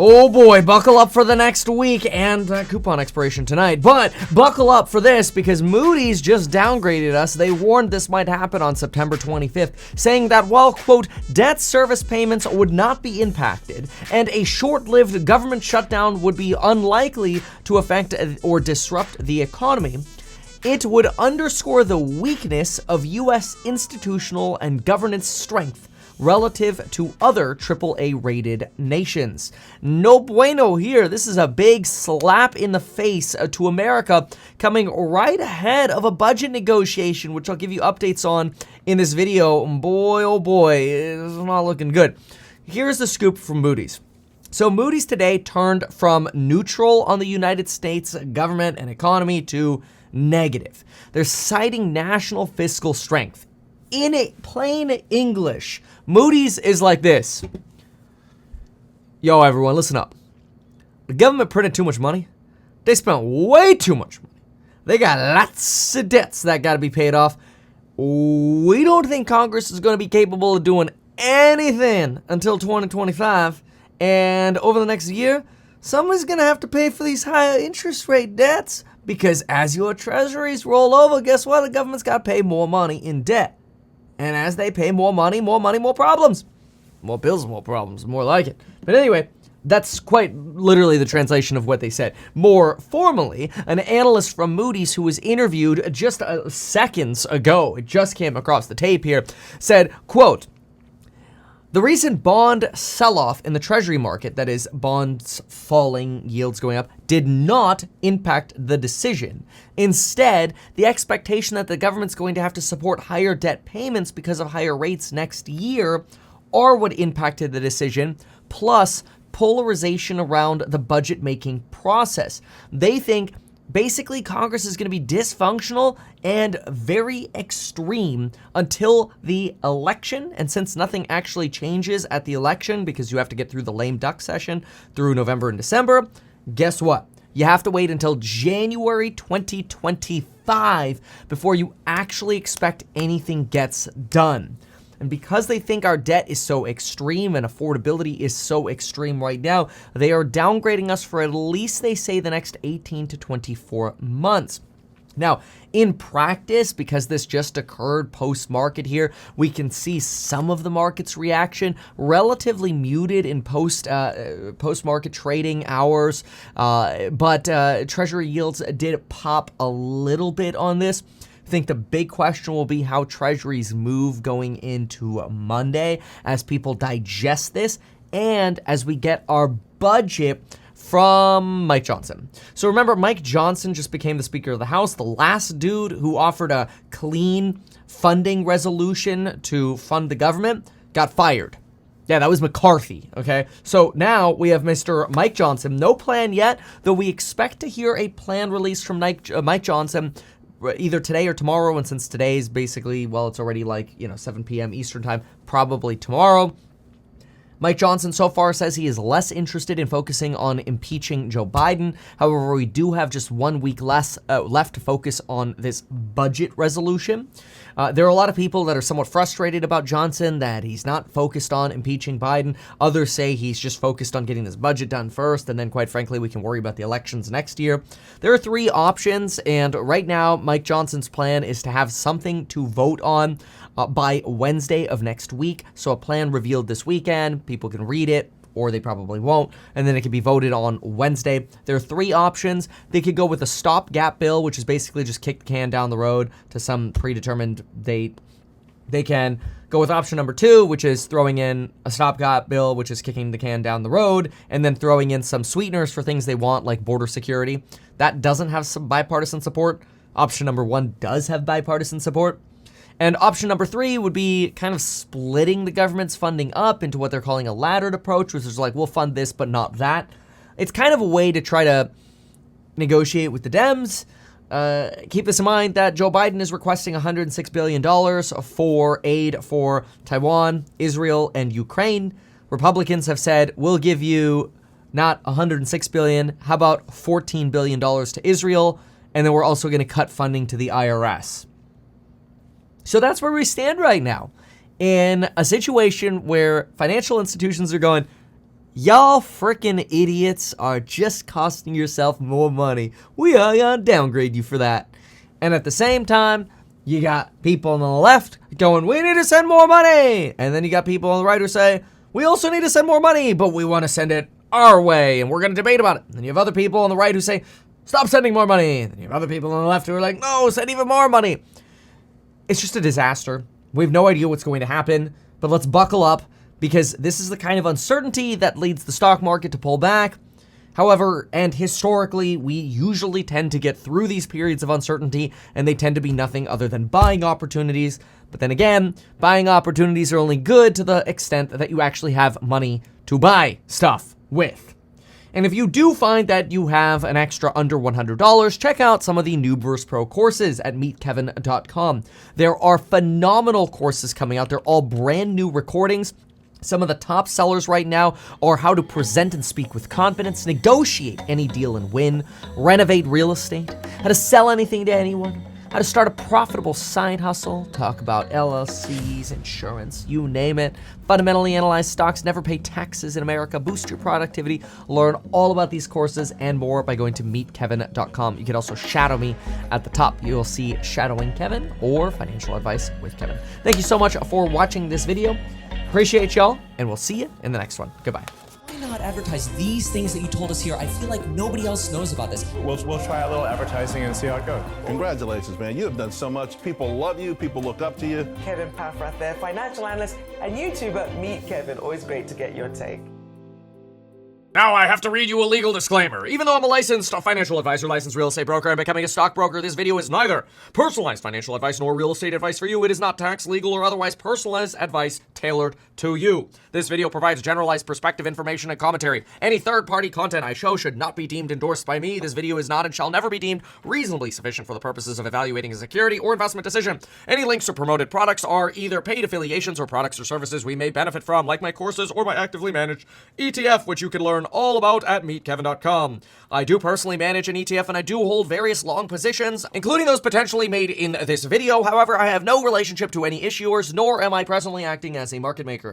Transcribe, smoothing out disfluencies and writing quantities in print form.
Oh boy, buckle up for the next week and coupon expiration tonight. But buckle up for this because Moody's just downgraded us. They warned this might happen on September 25th, saying that while, quote, debt service payments would not be impacted and a short-lived government shutdown would be unlikely to affect or disrupt the economy, it would underscore the weakness of U.S. institutional and governance strength relative to other AAA-rated nations. No bueno here. This is a big slap in the face to America, coming right ahead of a budget negotiation, which I'll give you updates on in this video. Boy, oh boy, it's not looking good. Here's the scoop from Moody's. So Moody's today turned from neutral on the United States government and economy to negative. They're citing national fiscal strength. In plain English, Moody's is like this. Yo, everyone, listen up. The government printed too much money. They spent way too much money. They got lots of debts that got to be paid off. We don't think Congress is going to be capable of doing anything until 2025. And over the next year, somebody's going to have to pay for these higher interest rate debts because as your treasuries roll over, guess what? The government's got to pay more money in debt. And as they pay more money, more problems. More bills, more problems, more like it. But anyway, that's quite literally the translation of what they said. More formally, an analyst from Moody's who was interviewed just seconds ago, it just came across the tape here, said, quote, the recent bond sell-off in the treasury market, that is, bonds falling, yields going up, did not impact the decision. Instead, the expectation that the government's going to have to support higher debt payments because of higher rates next year are what impacted the decision, plus polarization around the budget-making process. They think basically, Congress is going to be dysfunctional and very extreme until the election. And since nothing actually changes at the election because you have to get through the lame duck session through November and December, guess what? You have to wait until January 2025 before you actually expect anything gets done. And because they think our debt is so extreme and affordability is so extreme right now, they are downgrading us for at least, they say, the next 18 to 24 months. Now, in practice, because this just occurred post-market here, we can see some of the market's reaction relatively muted in post-market trading hours, but Treasury yields did pop a little bit on this. I think the big question will be how treasuries move going into Monday as people digest this and as we get our budget from Mike Johnson. So remember, Mike Johnson just became the Speaker of the House, the last dude who offered a clean funding resolution to fund the government got fired. Yeah, that was McCarthy, okay? So now we have Mr. Mike Johnson. No plan yet, though we expect to hear a plan released from Mike Johnson either today or tomorrow, and since today's basically, well, it's already like, 7 p.m. Eastern time, probably tomorrow. Mike Johnson so far says he is less interested in focusing on impeaching Joe Biden. However, we do have just 1 week left to focus on this budget resolution. There are a lot of people that are somewhat frustrated about Johnson, that he's not focused on impeaching Biden. Others say he's just focused on getting this budget done first, and then, quite frankly, we can worry about the elections next year. There are 3 options, and right now, Mike Johnson's plan is to have something to vote on by Wednesday of next week. So a plan revealed this weekend. People can read it, or they probably won't, and then it can be voted on Wednesday. There are 3 options. They could go with a stopgap bill, which is basically just kick the can down the road to some predetermined date. They can go with option number 2, which is throwing in a stopgap bill, which is kicking the can down the road, and then throwing in some sweeteners for things they want, like border security. That doesn't have some bipartisan support. Option number 1 does have bipartisan support. And option number 3 would be kind of splitting the government's funding up into what they're calling a laddered approach, which is like, we'll fund this, but not that. It's kind of a way to try to negotiate with the Dems. Keep this in mind that Joe Biden is requesting $106 billion for aid for Taiwan, Israel, and Ukraine. Republicans have said, we'll give you not $106 billion, how about $14 billion to Israel, and then we're also going to cut funding to the IRS. So that's where we stand right now, in a situation where financial institutions are going, Y'all freaking idiots are just costing yourself more money. We are gonna downgrade you for that. And at the same time, you got people on the left going, we need to send more money. And then you got people on the right who say, we also need to send more money, but we want to send it our way, and we're going to debate about it. And then you have other people on the right who say, stop sending more money. And then you have other people on the left who are like, no, send even more money. It's just a disaster. We have no idea what's going to happen, but let's buckle up because this is the kind of uncertainty that leads the stock market to pull back. However, and historically, we usually tend to get through these periods of uncertainty, and they tend to be nothing other than buying opportunities. But then again, buying opportunities are only good to the extent that you actually have money to buy stuff with. And if you do find that you have an extra under $100, check out some of the Noobverse Pro courses at meetkevin.com. There are phenomenal courses coming out. They're all brand new recordings. Some of the top sellers right now are how to present and speak with confidence, negotiate any deal and win, renovate real estate, how to sell anything to anyone, how to start a profitable side hustle, talk about LLCs, insurance, you name it, fundamentally analyze stocks, never pay taxes in America, boost your productivity, learn all about these courses and more by going to meetkevin.com. You can also shadow me at the top. You'll see Shadowing Kevin or Financial Advice with Kevin. Thank you so much for watching this video. Appreciate y'all, and we'll see you in the next one. Goodbye. Why not advertise these things that you told us here? I feel like nobody else knows about this. We'll try a little advertising and see how it goes. Congratulations, man. You have done so much. People love you. People look up to you. Kevin Paffrath there, financial analyst and YouTuber. Meet Kevin. Always great to get your take. Now I have to read you a legal disclaimer. Even though I'm a licensed financial advisor, licensed real estate broker, and becoming a stockbroker, this video is neither personalized financial advice nor real estate advice for you. It is not tax, legal, or otherwise personalized advice tailored to you. This video provides generalized perspective, information, and commentary. Any third-party content I show should not be deemed endorsed by me. This video is not and shall never be deemed reasonably sufficient for the purposes of evaluating a security or investment decision. Any links to promoted products are either paid affiliations or products or services we may benefit from, like my courses or my actively managed ETF, which you can learn all about at meetkevin.com. I do personally manage an ETF and I do hold various long positions, including those potentially made in this video. However, I have no relationship to any issuers, nor am I presently acting as a market maker.